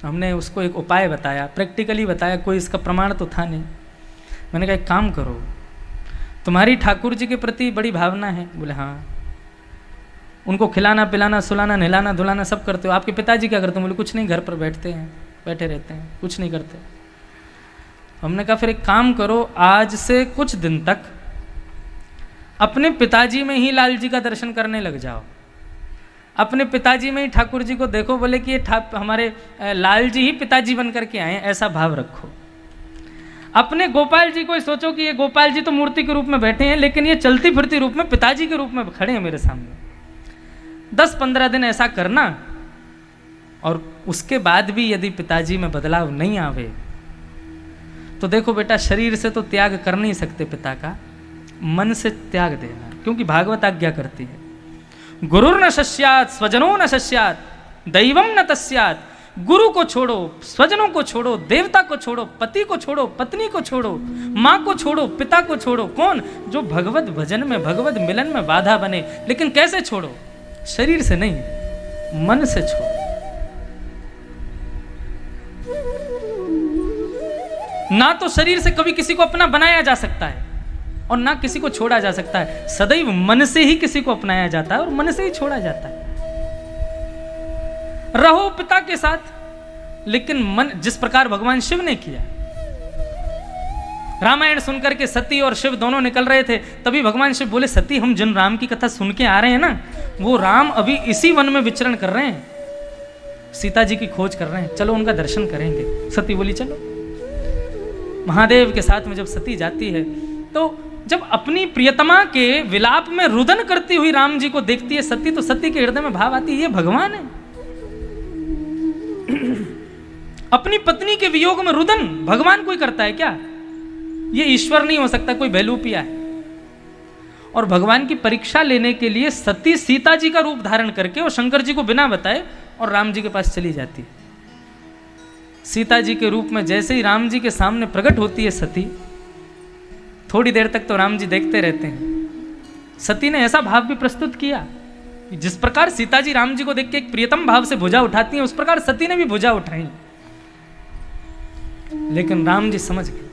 हमने उसको एक उपाय बताया, प्रैक्टिकली बताया, कोई इसका प्रमाण तो था नहीं। मैंने कहा एक काम करो, तुम्हारी ठाकुर जी के प्रति बड़ी भावना है। बोले हाँ। उनको खिलाना पिलाना सुलाना नहलाना धुलाना सब करते हो। आपके पिताजी क्या करते हैं? बोले कुछ नहीं, घर पर बैठते हैं, बैठे रहते हैं, कुछ नहीं करते। हमने कहा फिर एक काम करो, आज से कुछ दिन तक अपने पिताजी में ही लाल जी का दर्शन करने लग जाओ, अपने पिताजी में ही ठाकुर जी को देखो। बोले कि ये हमारे लाल जी ही पिताजी बन करके आए, ऐसा भाव रखो। अपने गोपाल जी को सोचो कि ये गोपाल जी तो मूर्ति के रूप में बैठे हैं, लेकिन ये चलती फिरती रूप में पिताजी के रूप में खड़े हैं मेरे सामने। 10-15 दिन ऐसा करना, और उसके बाद भी यदि पिताजी में बदलाव नहीं आवे तो देखो बेटा, शरीर से तो त्याग कर नहीं सकते पिता का, मन से त्याग देना, क्योंकि भागवत आज्ञा करती है गुरुर न शस्यात् स्वजनो न शस्यात् दैवम न तस्यात्। गुरु को छोड़ो, स्वजनों को छोड़ो, देवता को छोड़ो, पति को छोड़ो, पत्नी को छोड़ो, माँ को छोड़ो, पिता को छोड़ो। कौन? जो भगवत भजन में भगवत मिलन में बाधा बने। लेकिन कैसे छोड़ो? शरीर से नहीं, मन से छोड़ो। ना तो शरीर से कभी किसी को अपना बनाया जा सकता है और ना किसी को छोड़ा जा सकता है। सदैव मन से ही किसी को अपनाया जाता है और मन से ही छोड़ा जाता है। रहो पिता के साथ, लेकिन मन, जिस प्रकार भगवान शिव ने किया। रामायण सुनकर के सती और शिव दोनों निकल रहे थे, तभी भगवान शिव बोले सती, हम जिन राम की कथा सुन के आ रहे हैं ना, वो राम अभी इसी वन में विचरण कर रहे हैं, सीता जी की खोज कर रहे हैं, चलो उनका दर्शन करेंगे। सती बोली चलो। महादेव के साथ में जब सती जाती है, तो जब अपनी प्रियतमा के विलाप में रुदन करती हुई राम जी को देखती है सती, तो सती के हृदय में भाव आती है, ये भगवान है। अपनी पत्नी के वियोग में रुदन भगवान कोई करता है क्या? ये ईश्वर नहीं हो सकता, कोई बेलूपिया है। और भगवान की परीक्षा लेने के लिए सती सीता जी का रूप धारण करके और शंकर जी को बिना बताए और राम जी के पास चली जाती है। सीता जी के रूप में जैसे ही राम जी के सामने प्रकट होती है सती, थोड़ी देर तक तो राम जी देखते रहते हैं। सती ने ऐसा भाव भी प्रस्तुत किया, जिस प्रकार सीता जी राम जी को देख के एक प्रियतम भाव से भुजा उठाती हैं, उस प्रकार सती ने भी भुजा उठाई। लेकिन राम जी समझ गए,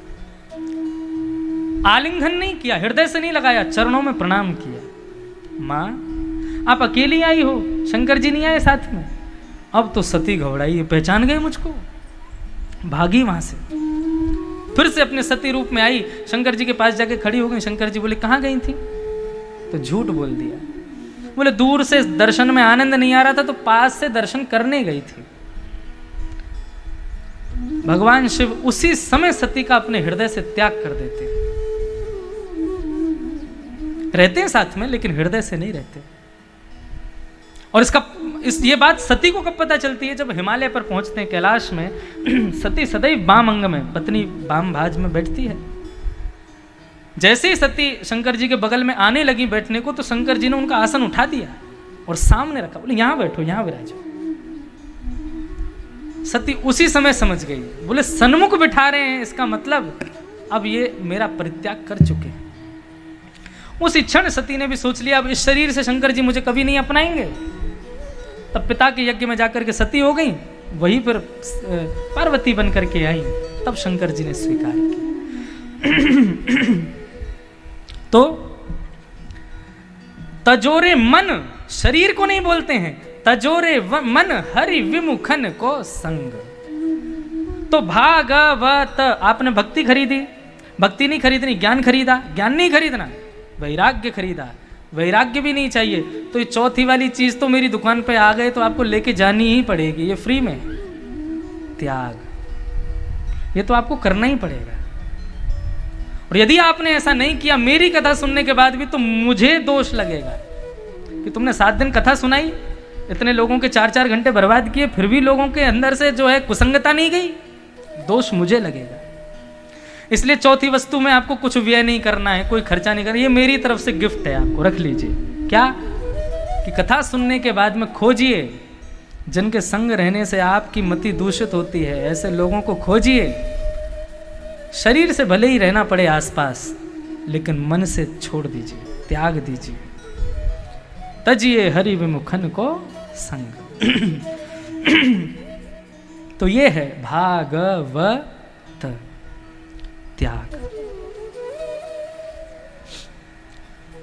आलिंगन नहीं किया, हृदय से नहीं लगाया, चरणों में प्रणाम किया। मां, आप अकेली आई हो, शंकर जी नहीं आए साथ में। अब तो सती घबराई, पहचान गए मुझको, भागी वहां से। फिर से अपने सती रूप में आई, शंकर जी के पास जाके खड़ी हो गई। शंकर जी बोले कहां गई थी? तो झूठ बोल दिया। बोले दूर से दर्शन में आनंद नहीं आ रहा था, तो पास से दर्शन करने गई थी। भगवान शिव उसी समय सती का अपने हृदय से त्याग कर देते हैं। रहते हैं साथ में, लेकिन हृदय से नहीं रहते। और ये बात सती को कब पता चलती है? जब हिमालय पर पहुंचते हैं कैलाश में, सती सदैव बाम अंग में, पत्नी बाम भाज में बैठती है। जैसे ही सती शंकर जी के बगल में आने लगी बैठने को, तो शंकर जी ने उनका आसन उठा दिया और सामने रखा। बोले यहां बैठो, यहां विराजो। सती उसी समय समझ गई। बोले सन्मुख बिठा रहे हैं, इसका मतलब अब ये मेरा परित्याग कर चुके हैं। उस क्षण सती ने भी सोच लिया, अब इस शरीर से शंकर जी मुझे कभी नहीं अपनाएंगे। तब पिता के यज्ञ में जाकर के सती हो गई, वहीं पर पार्वती बन करके आई। तब शंकर जी ने स्वीकार किया। तो तजोरे मन, शरीर को नहीं बोलते हैं, तजोरे मन हरि विमुखन को संग। तो भागवत, आपने भक्ति खरीदी, भक्ति नहीं खरीदनी, ज्ञान खरीदा, ज्ञान नहीं खरीदना, वैराग्य खरीदा, वैराग्य भी नहीं चाहिए। तो ये चौथी वाली चीज तो मेरी दुकान पे आ गए तो आपको लेके जानी ही पड़ेगी, ये फ्री में। त्याग, ये तो आपको करना ही पड़ेगा। और यदि आपने ऐसा नहीं किया, मेरी कथा सुनने के बाद भी, तो मुझे दोष लगेगा कि तुमने 7 दिन कथा सुनाई, इतने लोगों के 4-4 घंटे बर्बाद किए, फिर भी लोगों के अंदर से जो है कुसंगता नहीं गई, दोष मुझे लगेगा। इसलिए चौथी वस्तु में आपको कुछ व्यय नहीं करना है, कोई खर्चा नहीं करना। ये मेरी तरफ से गिफ्ट है, आपको रख लीजिए। क्या? कि कथा सुनने के बाद में खोजिए, जिनके संग रहने से आपकी मति दूषित होती है, ऐसे लोगों को खोजिए। शरीर से भले ही रहना पड़े आसपास, लेकिन मन से छोड़ दीजिए, त्याग दीजिए। तजिए हरि विमुखन को संग। तो ये है भागवत त्याग।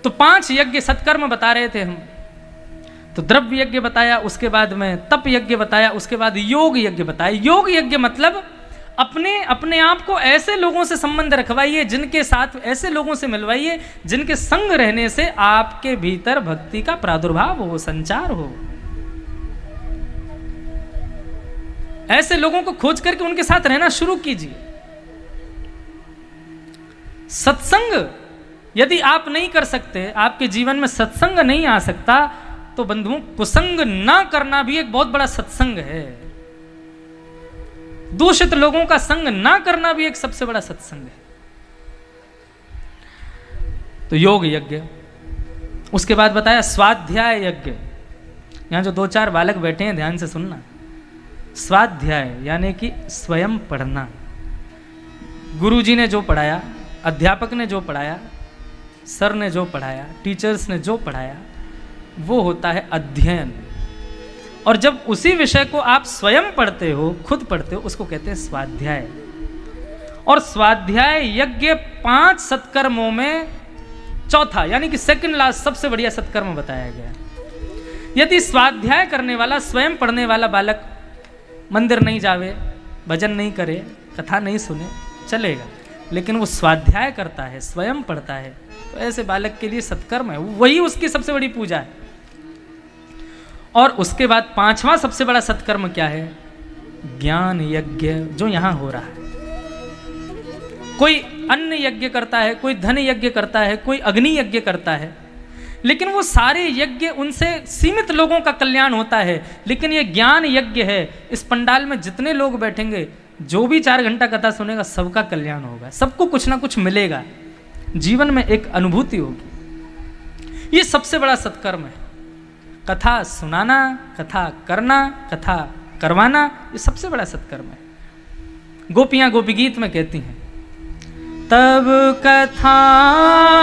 तो 5 यज्ञ सत्कर्म बता रहे थे हम। तो द्रव्य यज्ञ बताया, उसके बाद में तप यज्ञ बताया, उसके बाद योग यज्ञ बताया। योग यज्ञ मतलब अपने आप को ऐसे लोगों से संबंध रखवाइए, जिनके साथ ऐसे लोगों से मिलवाइए जिनके संग रहने से आपके भीतर भक्ति का प्रादुर्भाव हो, संचार हो। ऐसे लोगों को खोज करके उनके साथ रहना शुरू कीजिए। सत्संग यदि आप नहीं कर सकते, आपके जीवन में सत्संग नहीं आ सकता, तो बंधुओं कुसंग ना करना भी एक बहुत बड़ा सत्संग है। दूषित लोगों का संग ना करना भी एक सबसे बड़ा सत्संग है। तो योग यज्ञ, उसके बाद बताया स्वाध्याय यज्ञ। यहां जो 2-4 बालक बैठे हैं ध्यान से सुनना। स्वाध्याय यानी कि स्वयं पढ़ना। गुरुजी ने जो पढ़ाया, अध्यापक ने जो पढ़ाया, सर ने जो पढ़ाया, टीचर्स ने जो पढ़ाया, वो होता है अध्ययन। और जब उसी विषय को आप स्वयं पढ़ते हो, खुद पढ़ते हो, उसको कहते हैं स्वाध्याय। और स्वाध्याय यज्ञ 5 सत्कर्मों में चौथा यानी कि सेकंड लास्ट सबसे बढ़िया सत्कर्म बताया गया। यदि स्वाध्याय करने वाला, स्वयं पढ़ने वाला बालक मंदिर नहीं जावे, भजन नहीं करे, कथा नहीं सुने, चलेगा, लेकिन वो स्वाध्याय करता है, स्वयं पढ़ता है, तो ऐसे बालक के लिए सत्कर्म है, वही उसकी सबसे बड़ी पूजा है। और उसके बाद 5वां सबसे बड़ा सत्कर्म क्या है? ज्ञान यज्ञ, जो यहां हो रहा है। कोई अन्न यज्ञ करता है, कोई धन यज्ञ करता है, कोई अग्नि यज्ञ करता है, लेकिन वो सारे यज्ञ उनसे सीमित लोगों का कल्याण होता है। लेकिन ये ज्ञान यज्ञ है, इस पंडाल में जितने लोग बैठेंगे, जो भी 4 घंटा कथा सुनेगा, सबका कल्याण होगा, सबको कुछ ना कुछ मिलेगा, जीवन में एक अनुभूति होगी। ये सबसे बड़ा सत्कर्म है। कथा सुनाना, कथा करना, कथा करवाना, ये सबसे बड़ा सत्कर्म है। गोपियां गोपी गीत में कहती हैं, तब कथामृतम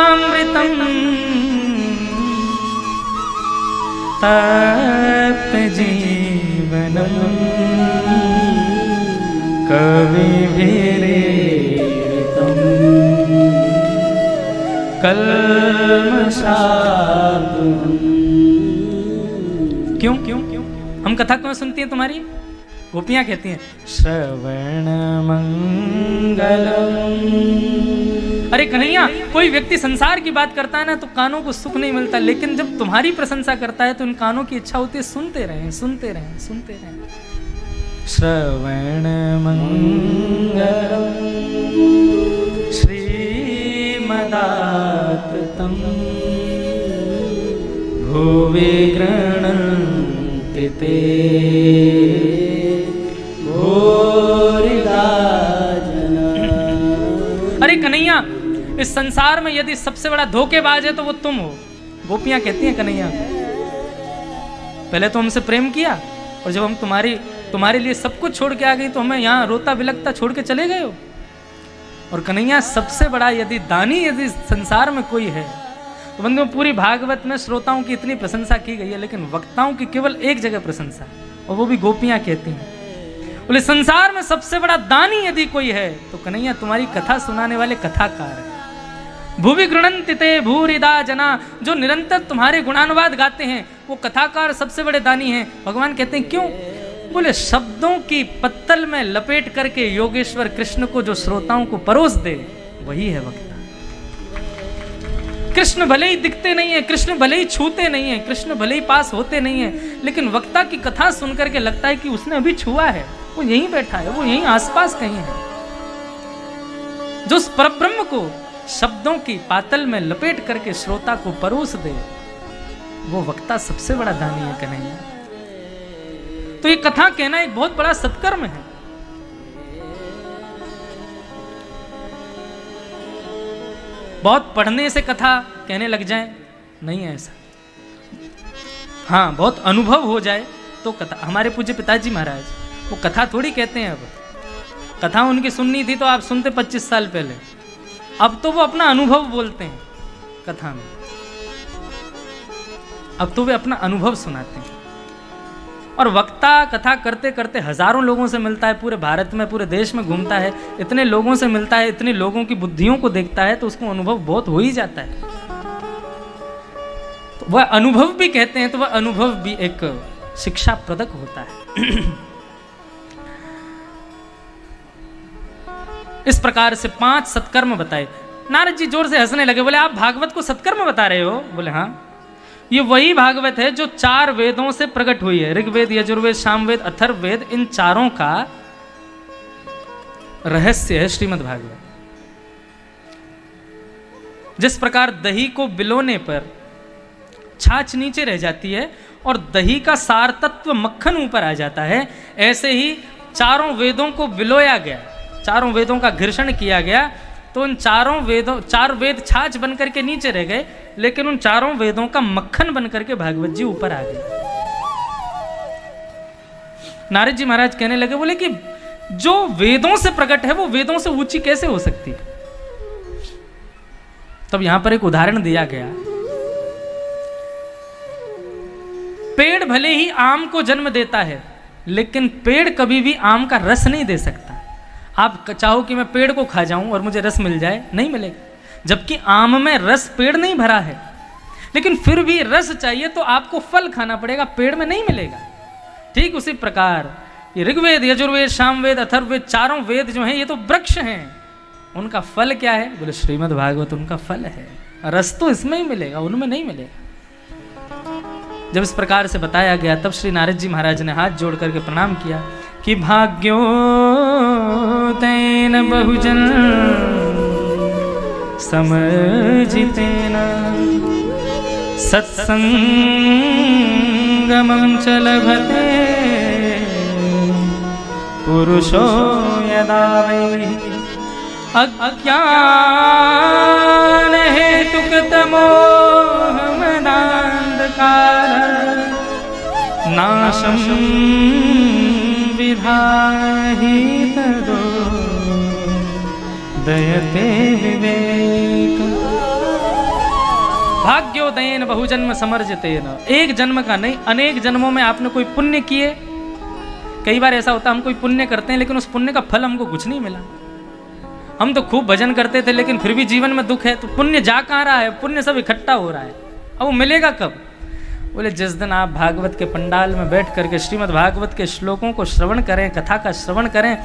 तप्त जीवनम कविभिरीडितम कल्मषापहम्। क्यों हम कथा क्यों सुनती हैं तुम्हारी? गोपियां कहती हैं श्रवण मंगलम। अरे कन्हैया, कोई व्यक्ति संसार की बात करता है ना, तो कानों को सुख नहीं मिलता, लेकिन जब तुम्हारी प्रशंसा करता है तो उन कानों की इच्छा होती है सुनते रहें, सुनते रहें, सुनते रहें। श्रवण मंगलम श्रीमदाततं भुवि गृह्णन्ति ते भूरिदा जना। अरे कन्हैया, इस संसार में यदि सबसे बड़ा धोखेबाज है तो वो तुम हो। गोपियां कहती हैं कन्हैया, पहले तो हमसे प्रेम किया, और जब हम तुम्हारे लिए सब कुछ छोड़ के आ गई तो हमें यहाँ रोता बिलखता छोड़ के चले गए हो। और कन्हैया, सबसे बड़ा यदि दानी यदि संसार में कोई है तो बंधुओं, पूरी भागवत में श्रोताओं की इतनी प्रशंसा की गई है, लेकिन वक्ताओं की केवल एक जगह प्रशंसा, और वो भी गोपियां कहती हैं। बोले संसार में सबसे बड़ा दानी यदि कोई है तो कन्हैया तुम्हारी कथा सुनाने वाले कथाकार है। भुवि गृह्णन्ति ते भूरिदा जना, जो निरंतर तुम्हारे गुणानुवाद गाते हैं, वो कथाकार सबसे बड़े दानी हैं। भगवान कहते हैं क्यों? बोले शब्दों की पत्तल में लपेट करके योगेश्वर कृष्ण को जो श्रोताओं को परोस दे, वही है वक्ता। कृष्ण भले ही दिखते नहीं है, कृष्ण भले ही छूते नहीं है, कृष्ण भले ही पास होते नहीं है, लेकिन वक्ता की कथा सुन करके लगता है कि उसने अभी छुआ है, वो यहीं बैठा है, वो यहीं आसपास कहीं है। जो उस परब्रह्म को शब्दों की पातल में लपेट करके श्रोता को परोस दे, वो वक्ता सबसे बड़ा दानी है कन्हैया। तो ये कथा कहना एक बहुत बड़ा सत्कर्म है। बहुत पढ़ने से कथा कहने लग जाए, नहीं है ऐसा। हाँ, बहुत अनुभव हो जाए तो कथा। हमारे पूज्य पिताजी महाराज वो कथा थोड़ी कहते हैं। अब कथा उनकी सुननी थी तो आप सुनते 25 साल पहले, अब तो वो अपना अनुभव बोलते हैं कथा में। अब तो वे अपना अनुभव सुनाते हैं। और वक्ता कथा करते करते हजारों लोगों से मिलता है, पूरे भारत में, पूरे देश में घूमता है, इतने लोगों से मिलता है, इतने लोगों की बुद्धियों को देखता है, तो उसको अनुभव बहुत हो ही जाता है। तो वह अनुभव भी कहते हैं, तो वह अनुभव भी एक शिक्षा प्रदक होता है। इस प्रकार से 5 सत्कर्म बताए। नारद जी जोर से हंसने लगे, बोले आप भागवत को सत्कर्म बता रहे हो? बोले हाँ, ये वही भागवत है जो 4 वेदों से प्रकट हुई है। ऋग्वेद, यजुर्वेद, सामवेद, अथर्ववेद, इन चारों का रहस्य है श्रीमद् भागवत। जिस प्रकार दही को बिलोने पर छाछ नीचे रह जाती है और दही का सार तत्व मक्खन ऊपर आ जाता है, ऐसे ही चारों वेदों को बिलोया गया, चारों वेदों का घर्षण किया गया, तो उन 4 वेद छाछ बनकर के नीचे रह गए, लेकिन उन 4 वेदों का मक्खन बनकर के भागवत जी ऊपर आ गए। नारद जी महाराज कहने लगे, बोले कि जो वेदों से प्रकट है वो वेदों से ऊंची कैसे हो सकती है? तब यहां पर एक उदाहरण दिया गया। पेड़ भले ही आम को जन्म देता है, लेकिन पेड़ कभी भी आम का रस नहीं दे सकता। आप चाहो कि मैं पेड़ को खा जाऊं और मुझे रस मिल जाए, नहीं मिलेगा, जबकि आम में रस पेड़ नहीं भरा है। लेकिन फिर भी रस चाहिए तो आपको फल खाना पड़ेगा, पेड़ में नहीं मिलेगा। ठीक उसी प्रकार ये ऋग्वेद, यजुर्वेद, सामवेद, अथर्ववेद, चारों वेद जो हैं ये तो वृक्ष हैं, उनका फल क्या है? बोले श्रीमद् भागवत उनका फल है। रस तो इसमें ही मिलेगा, उनमें नहीं मिलेगा। जब इस प्रकार से बताया गया, तब श्री नारद जी महाराज ने हाथ जोड़ करके प्रणाम किया कि भाग्यो तेन बहुजन समजितेन सत्संगमं च लभते पुरुषो यदा वै अज्ञान हेतुकतमोहमदान्धकार नाशं विधाहि तदो दयते विवेक। भाग्योदयेन बहुजन्म समर्जितेन, एक जन्म का नहीं, अनेक जन्मों में आपने कोई पुण्य किए। कई बार ऐसा होता है हम कोई पुण्य करते हैं लेकिन उस पुण्य का फल हमको कुछ नहीं मिला। हम तो खूब भजन करते थे लेकिन फिर भी जीवन में दुख है, तो पुण्य जा कहाँ रहा है? पुण्य सब इकट्ठा हो रहा है, अब वो मिलेगा कब? बोले जिस दिन आप भागवत के पंडाल में बैठ करके श्रीमद् भागवत के श्लोकों को श्रवण करें, कथा का श्रवण करें,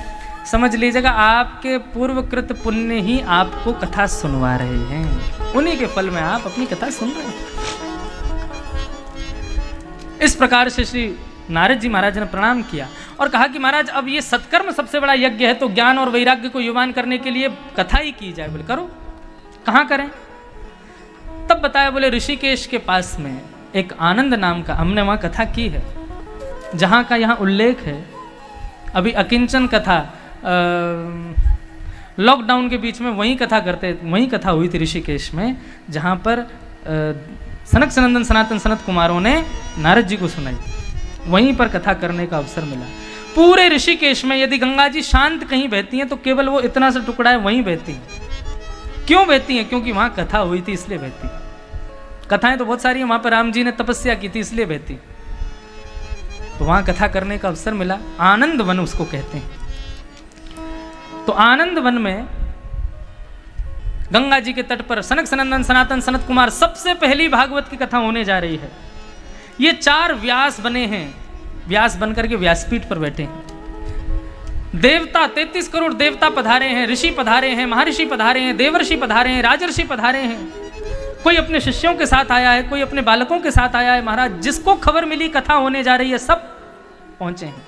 समझ लीजिएगा आपके पूर्वकृत पुण्य ही आपको कथा सुनवा रहे हैं, उन्हीं के फल में आप अपनी कथा सुन रहे हैं। इस प्रकार से श्री नारद जी महाराज ने प्रणाम किया और कहा कि महाराज अब ये सत्कर्म सबसे बड़ा यज्ञ है, तो ज्ञान और वैराग्य को युवान करने के लिए कथा ही की जाए। बोले करो, कहाँ करें? तब बताया, बोले ऋषिकेश के पास में एक आनंद नाम का, हमने वहाँ कथा की है, जहाँ का यहाँ उल्लेख है। अभी अकिंचन कथा लॉकडाउन के बीच में वहीं कथा करते, वहीं कथा हुई थी ऋषिकेश में, जहाँ पर सनक सनंदन सनातन सनत कुमारों ने नारद जी को सुनाई। वहीं पर कथा करने का अवसर मिला। पूरे ऋषिकेश में यदि गंगा जी शांत कहीं बहती हैं तो केवल वो इतना सा टुकड़ा है वहीं बहती हैं। क्यों बहती हैं? क्योंकि वहाँ कथा हुई थी इसलिए बहती। कथाएं तो बहुत सारी हैं, वहाँ पर राम जी ने तपस्या की थी इसलिए बहती, तो वहाँ कथा करने का अवसर मिला। आनंद वन उसको कहते हैं। तो आनंद वन में गंगा जी के तट पर सनक सनंदन सनातन सनत कुमार सबसे पहली भागवत की कथा होने जा रही है। ये 4 व्यास बने हैं, व्यास बनकर के व्यासपीठ पर बैठे हैं। देवता 33 करोड़ देवता पधारे हैं, ऋषि पधारे हैं, महर्षि पधारे हैं, देवर्षि पधारे हैं, राजर्षि पधारे हैं। कोई अपने शिष्यों के साथ आया है, कोई अपने बालकों के साथ आया है। महाराज जिसको खबर मिली कथा होने जा रही है सब पहुंचे हैं,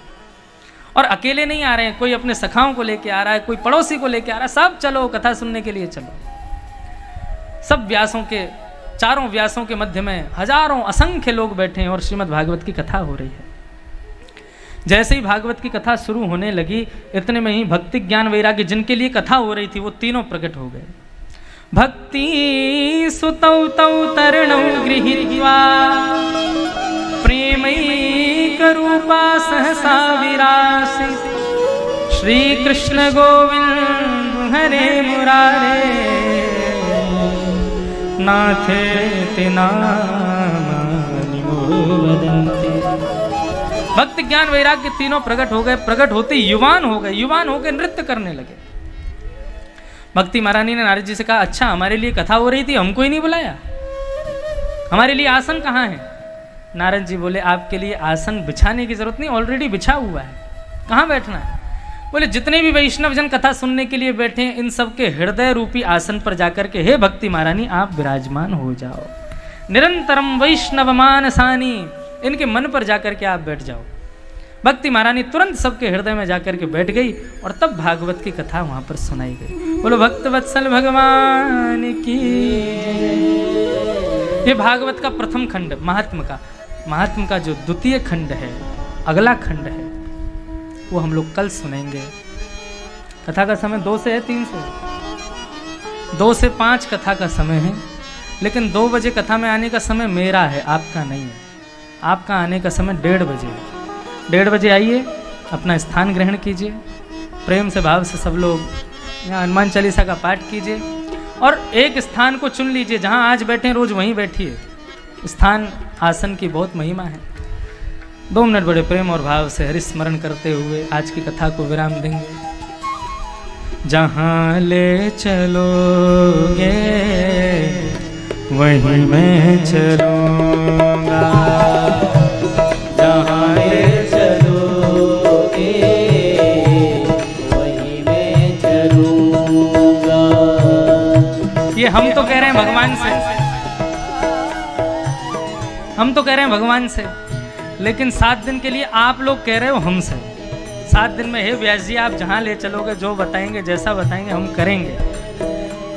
और अकेले नहीं आ रहे हैं, कोई अपने सखाओं को लेके आ रहा है, कोई पड़ोसी को लेके आ रहा है, सब चलो कथा सुनने के लिए चलो। सब व्यासों के, 4 व्यासों के मध्य में हजारों असंख्य लोग बैठे हैं और श्रीमद् भागवत की कथा हो रही है। जैसे ही भागवत की कथा शुरू होने लगी, इतने में ही भक्ति ज्ञान वैराग्य जिनके लिए कथा हो रही थी वो तीनों प्रकट हो गए। भक्ति सुतौ तौ तरणौ गृहीत्वा प्रेमैक रूपा सहसा विरासि श्री कृष्ण गोविंद हरे मुरारे नाथेति नामानि वदन्ति भक्ति ज्ञान वैराग्य तीनों प्रकट हो गए। प्रकट होते युवान हो गए, युवान होकर नृत्य करने लगे। भक्ति महारानी ने नारद जी से कहा, अच्छा हमारे लिए कथा हो रही थी, हमको ही नहीं बुलाया, हमारे लिए आसन कहाँ है? नारद जी बोले, आपके लिए आसन बिछाने की जरूरत नहीं, ऑलरेडी बिछा हुआ है, कहाँ बैठना है? बोले, जितने भी वैष्णव जन कथा सुनने के लिए बैठे हैं, इन सबके हृदय रूपी आसन पर जाकर के, हे भक्ति महारानी आप विराजमान हो जाओ। निरंतरम वैष्णव मानसानी, इनके मन पर जाकर के आप बैठ जाओ। भक्ति महारानी तुरंत सबके हृदय में जाकर के बैठ गई और तब भागवत की कथा वहां पर सुनाई गई। बोलो भक्त वत्सल भगवान की। ये भागवत का प्रथम खंड महात्म का जो द्वितीय खंड है, अगला खंड है, वो हम लोग कल सुनेंगे। कथा का समय 2 से है 3 से 2 से 5 कथा का समय है, लेकिन 2 बजे कथा में आने का समय मेरा है, आपका नहीं है। आपका आने का समय 1:30 बजे है। 1:30 बजे आइए, अपना स्थान ग्रहण कीजिए, प्रेम से भाव से सब लोग यहाँ हनुमान चालीसा का पाठ कीजिए और एक स्थान को चुन लीजिए, जहाँ आज बैठे रोज वहीं बैठिए। स्थान आसन की बहुत महिमा है। 2 मिनट बड़े प्रेम और भाव से हरिस्मरण करते हुए आज की कथा को विराम देंगे। जहाँ ले चलोगे वहीं मैं चलूँगा, जहाँ ले चलोगे वहीं मैं चलूँगा। ये हम तो कह रहे हैं भगवान से, हम तो कह रहे हैं भगवान से, लेकिन 7 दिन के लिए आप लोग कह रहे हो हमसे। 7 दिन में हे व्यास जी आप जहाँ ले चलोगे, जो बताएंगे, जैसा बताएंगे हम करेंगे।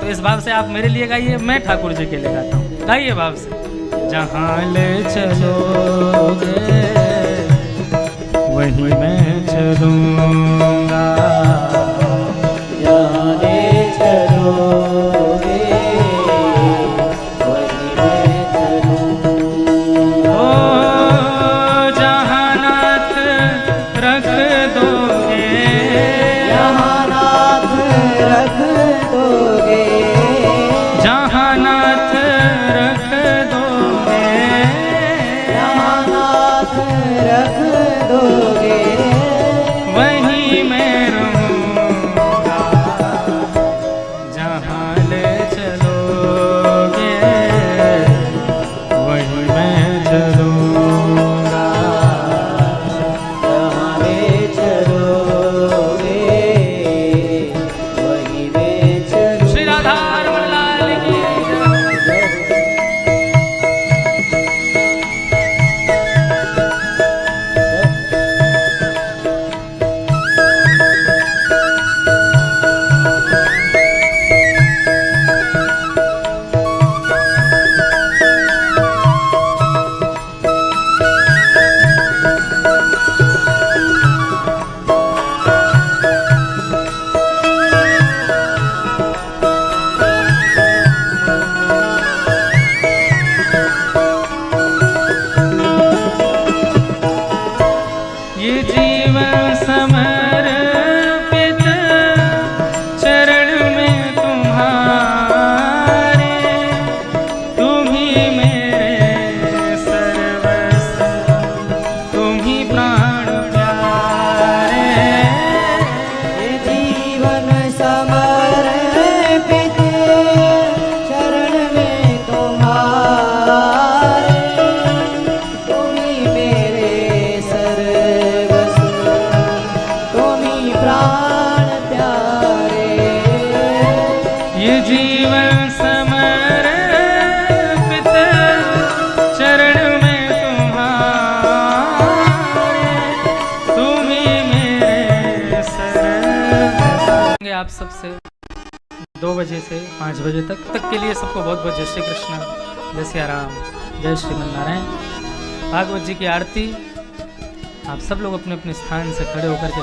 तो इस भाव से आप मेरे लिए गाइए, मैं ठाकुर जी के लिए गाता हूँ। गाइए भाव से। जहाँ ले चलोगे वहीं मैं चलूँगा, जहाँ ले चलोगे वहीं मैं चलूँगा। ओ जहाँ नाथ रख दोगे, जहाँ नाथ रख दोगे, जहाँ नाथ रख दोगे, जहाँ नाथ रख दोगे वहीं मैं रहूँगा, जहाँ ले चलोगे वहीं मैं चलूँगा, जहाँ ले चलोगे वहीं मैं चलूँगा। श्री राधा रमण लाल की जय। ये जीवन समर्पित चरण में तुम्हारे, तुम ही मेरे सर्वस्व, तुम ही प्राण प्यारे। ये जीवन समर्पित चरण में तुम्हारे, तुम ही मेरे सर्वस्व, तुम ही प्राण प्यारे। ये जीवन समर्पित चरण में तुम्हारे, तुम ही मेरे सर्वस्व। आप सबसे 2 बजे से 5 बजे तक के लिए सबको बहुत बहुत जय श्री कृष्ण, जय सिया राम, जय श्रीमन नारायण। भागवत जी की आरती आप सब लोग अपने अपने स्थान से खड़े होकर के